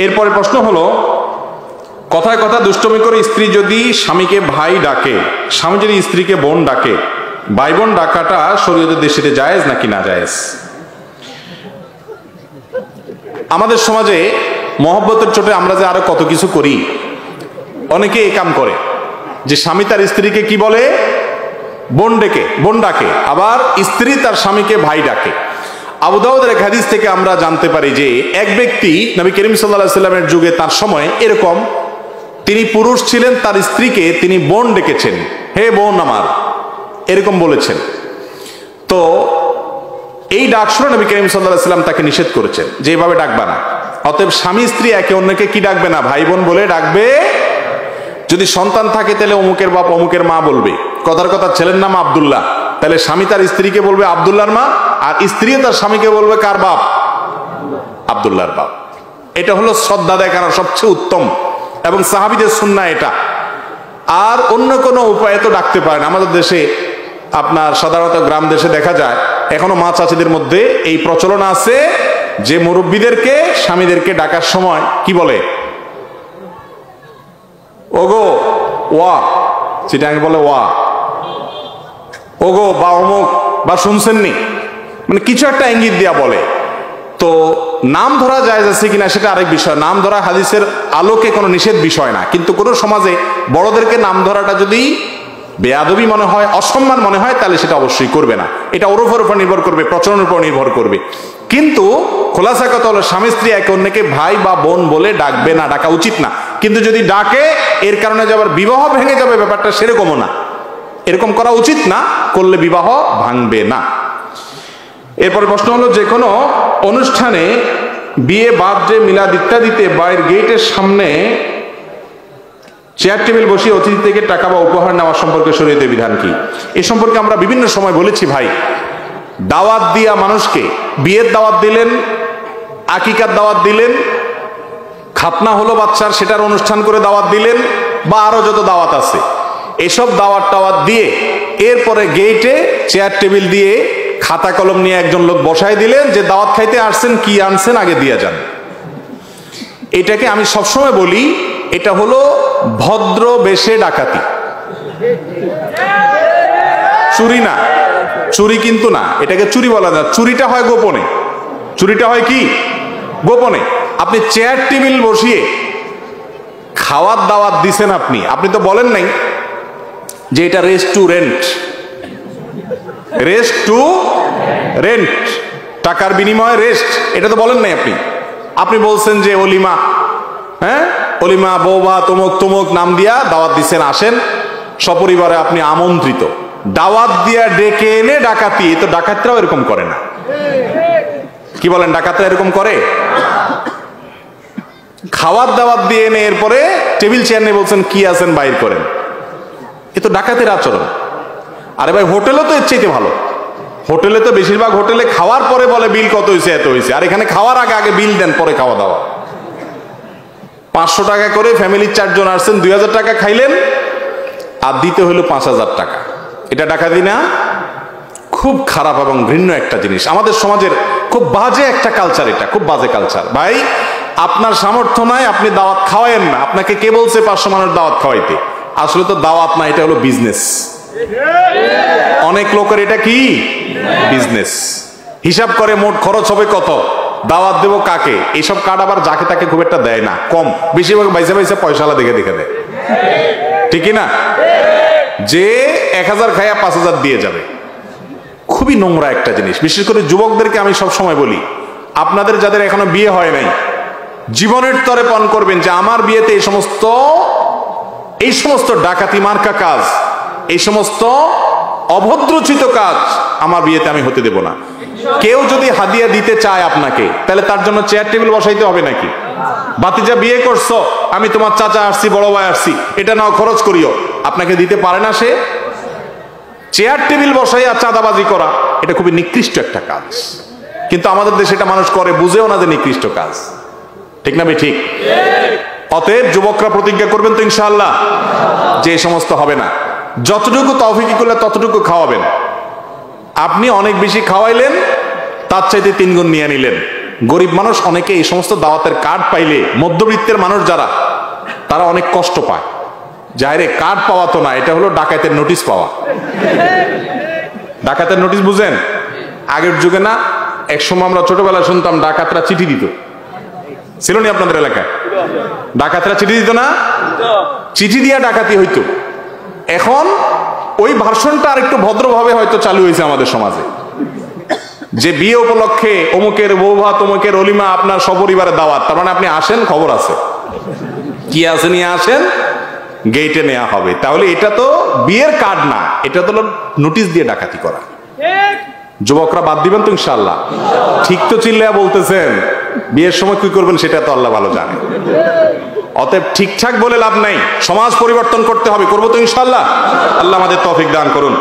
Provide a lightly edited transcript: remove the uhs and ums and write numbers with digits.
এরপরে প্রশ্ন হলো, কথায় কথা দুষ্টমি করে স্ত্রী যদি স্বামীকে ভাই ডাকে, স্বামী যদি স্ত্রীকে বোন ডাকে, ভাই বোন ডাকাটা শরীয়তের দৃষ্টিতে জায়েজ নাকি না জায়েজ? আমাদের সমাজে মহব্বতের চোটে আমরা যে আরো কত কিছু করি, অনেকে এই কাম করে যে স্বামী তার স্ত্রীকে কি বলে, বোন ডাকে, আবার স্ত্রী তার স্বামীকে ভাই ডাকে। আবু দাউদের এক হাদিস থেকে আমরা জানতে পারি যে এক ব্যক্তি নবী করিম সাল্লাল্লাহু আলাইহি সাল্লামের যুগে তার সময় এরকম, তিনি পুরুষ ছিলেন, তার স্ত্রীকে তিনি বোন ডেকেছেন, হে বোন আমার, এরকম বলেছেন। তো এই ডাক শুনে নবী করিম সাল্লাল্লাহু আলাইহি সাল্লাম তাকে নিষেধ করেছেন যে এভাবে ডাকবা না। অতএব স্বামী স্ত্রী একে অন্যকে কি ডাকবে না, ভাই বোন বলে ডাকবে। যদি সন্তান থাকে তাহলে অমুকের বাপ অমুকের মা বলবে। কথার কথা ছেলের নাম আব্দুল্লাহ, তাহলে স্বামী তার স্ত্রীকে বলবে আব্দুল্লাহর মা, আর স্ত্রী তার স্বামীকে বলবে কার বাপ, আব্দুল্লাহর বাপ। এটা হলো শ্রদ্ধা দেখানোর সবচেয়ে উত্তম এবং সাহাবীদের সুন্নাহ এটা। আর অন্য কোনো উপায়ে তো ডাকতে পারেন। আমাদের দেশে আপনার সাধারণত গ্রাম দেশে দেখা যায় এখনো মা চাচিদের মধ্যে এই প্রচলন আছে যে মুরব্বীদেরকে স্বামীদেরকে ডাকার সময় কি বলে, ওগো ওয়া, চিটাং বলে ওয়া, ওগো বা অমুক বা শুনছেননি, মানে কিছু একটা ইঙ্গিত দিয়া বলে। তো নাম ধরা জায়েজ আছে কিনা সেটা আরেক বিষয়। নাম ধরা হাদিসের আলোকে কোনো নিষেধ বিষয় না, কিন্তু কোনো সমাজে বড়দেরকে নাম ধরাটা যদি বেয়াদবি মনে হয়, অসম্মান মনে হয়, তাহলে সেটা অবশ্যই করবে না। এটা ওর উপর নির্ভর করবে, প্রচলনের উপর নির্ভর করবে। কিন্তু খোলাসা কথা হলো স্বামী স্ত্রী একে অন্যকে ভাই বা বোন বলে ডাকবে না, ডাকা উচিত না। কিন্তু যদি ডাকে এর কারণে যে আবার বিবাহ ভেঙে যাবে ব্যাপারটা সেরকমও না, এরকম করা উচিত না, করলে বিবাহ ভাঙবে না। এরপরে প্রশ্ন হলো, যে কোনো অনুষ্ঠানে বিয়ে, বার্থডে, মিলাদ ইত্যাদিতে বাড়ির গেটের সামনে চেয়ার টেবিল বসিয়ে অতিথি থেকে টাকা বা উপহার নেওয়া সম্পর্কে শরীয়তের বিধান কি? এ সম্পর্কে আমরা বিভিন্ন সময় বলেছি ভাই। দাওয়াত দিয়া মানুষকে, বিয়ের দাওয়াত দিলেন, আকিকার দাওয়াত দিলেন, খাতনা হলো বাচ্চার সেটার অনুষ্ঠান করে দাওয়াত দিলেন, বা আরো যত দাওয়াত আছে, এসব দাওয়াত টাওয়াত দিয়ে এরপরে গেটে চেয়ার টেবিল দিয়ে খাতা কলম নিয়ে একজন লোক বসায় দিলেন যে দাওয়াত খাইতে আসছেন, কি আনছেন আগে দিয়ে যান। এটাকে আমি সবসময় বলি এটা হলো ভদ্র বেশে ডাকাতি, চুরি না, চুরি কিন্তু না, এটাকে চুরি বলা যায়। চুরিটা হয় গোপনে, চুরিটা হয় কি গোপনে। আপনি চেয়ার টেবিল বসিয়ে খাওয়ার দাওয়াত দিছেন, আপনি তো বলেন নাই যে এটা রেস্টুরেন্ট, টাকার বিনিময়ে রেস্ট, এটা তো বলেন নাই আপনি বলছেন যে অলিমা, হ্যাঁ অলিমা, বৌবা, তমুক তমুক নাম দিয়া দাওয়াত দিচ্ছেন, আসেন সপরিবারে আপনি আমন্ত্রিত। দাওয়াত দিয়া ডেকে এনে ডাকাতি, তো ডাকাতরাও এরকম করে না। কি বলেন, ডাকাতরা এরকম করে? খাওয়ার দাওয়াত দিয়ে এনে এরপরে টেবিল চেয়ার নিয়ে বলছেন কি আছেন বাইর করেন, এ তো ডাকাতের আচরণ। আরে ভাই, হোটেলও তো এর চাইতে ভালো। হোটেলে তো বেশিরভাগ হোটেলে খাওয়ার পরে বলে বিল কত হয়েছে, এত হয়েছে। আর এখানে খাওয়ার আগে আগে বিল দেন, পরে খাওয়া দাওয়া। 500 টাকা করে ফ্যামিলির 4 জন আসছেন, 2000 টাকা খাইলেন, আর দিতে হইলো 5000 টাকা। এটা ডাকাতি না? খুব খারাপ এবং ঘৃণ্য একটা জিনিস। আমাদের সমাজের খুব বাজে একটা কালচার, এটা খুব বাজে কালচার। ভাই, আপনার সামর্থ্য নাই, আপনি দাওয়াত খাওয়ায়েন না। আপনাকে কে বলছে 500 মানুষ দাওয়াত খাওয়াইতে? আসলে তো দাওয়াত না, এটা হলো বিজনেস। অনেক লোকের এটা কি বিজনেস। হিসাব করে মোট খরচ হবে কত, দাওয়াত দেবো কাকে, এইসব কার্ড আবার যাকে তাকে খুব একটা দেয় না, কম। বেশিরভাগ বাইসে বাইসে পয়সালা দেখে দেখে দেয়, ঠিকই না? যে 1000 খাইয়া 5000 দিয়ে যাবে, খুবই নোংরা একটা জিনিস। বিশেষ করে যুবকদেরকে আমি সব সময় বলি, আপনাদের যাদের এখনো বিয়ে হয় নাই, জীবনের তরে পান করবেন যে আমার বিয়েতে এই সমস্ত ডাকাতি মার্কা কাজ, এই সমস্ত অভদ্রচিত কাজ আমার বিয়েতে আমি হতে দেব না। কেউ যদি হাদিয়া দিতে চায় আপনাকে, তাহলে তার জন্য চেয়ার টেবিল বসাইতে হবে নাকি? বাতিজা বিয়ে করছো, আমি তোমার চাচা আসছি, বড় ভাই আসছি, এটা নাও খরচ করিও, আপনাকে দিতে পারে না সে? চেয়ার টেবিল বসাইয়া চাঁদাবাজি করা, এটা খুবই নিকৃষ্ট একটা কাজ। কিন্তু আমাদের দেশে এটা মানুষ করে, বুঝেও না যে নিকৃষ্ট কাজ, ঠিক না? ঠিক। অতএব যুবকরা প্রতিজ্ঞা করবেন তো ইনশাআল্লাহ যে এই সমস্ত হবে না। যতটুকু তৌফিক করলে ততটুকু খাওয়াবেন। আপনি অনেক বেশি খাওয়াইলেন, তার চাইতে 3 গুণ নিয়ে নিলেন, গরিব মানুষ অনেকে এই সমস্ত দাওয়াতের কার্ড পাইলে, মধ্যবিত্তের মানুষ যারা, তারা অনেক কষ্ট পায়। যাইরে কার্ড পাওয়া তো না, এটা হলো ডাকাতের নোটিশ পাওয়া। ডাকাতের নোটিশ বুঝেন? আগের যুগে না, এক সময় আমরা ছোটবেলায় শুনতাম ডাকাতরা চিঠি দিত, ছিল না আপনাদের এলাকায়? ডাকাতরা চিঠি দিত না? চিঠি দিয়া ডাকাতি হইতো। এখন ওই ভার্সনটা আর একটু ভদ্রভাবে হয়তো চালু হয়েছে আমাদের সমাজে, যে বিয়ে উপলক্ষে অমুকের বৌভাত, অমুকের অলিমা, আপনার সপরিবারে দাওয়াত, তার মানে আপনি আসেন, খবর আছে, কি আছে নিয়ে আসেন, গেটে নেওয়া হবে। তাহলে এটা তো বিয়ের কার্ড না, এটা তো নোটিশ দিয়ে ডাকাতি করা। যুবকরা বাদ দিবেন তো ইনশাআল্লাহ? ঠিক তো চিল্লায়া বলতেছেন, বিয়ের সময় কি করবেন সেটা তো আল্লাহ ভালো জানে। অতএব ঠিকঠাক বলে লাভ নাই, সমাজ পরিবর্তন করতে হবে। করবো তো ইনশাআল্লাহ? আল্লাহ আমাদের তৌফিক দান করুন।